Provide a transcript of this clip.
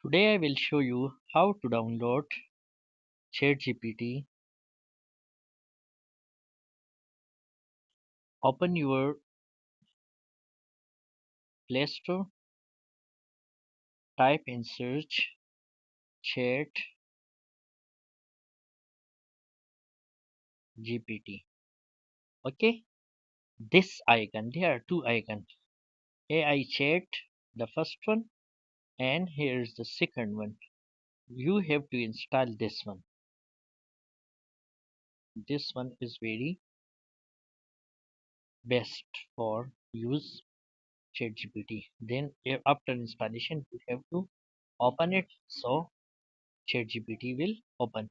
Today I will show you how to download ChatGPT. Open your Play Store, type in search Chat GPT. Okay, this icon, there are two icons, AI Chat, the first one, and here's the second one. You have to install this one. This one is very best for use ChatGPT. Then after installation, you have to open it so ChatGPT will open.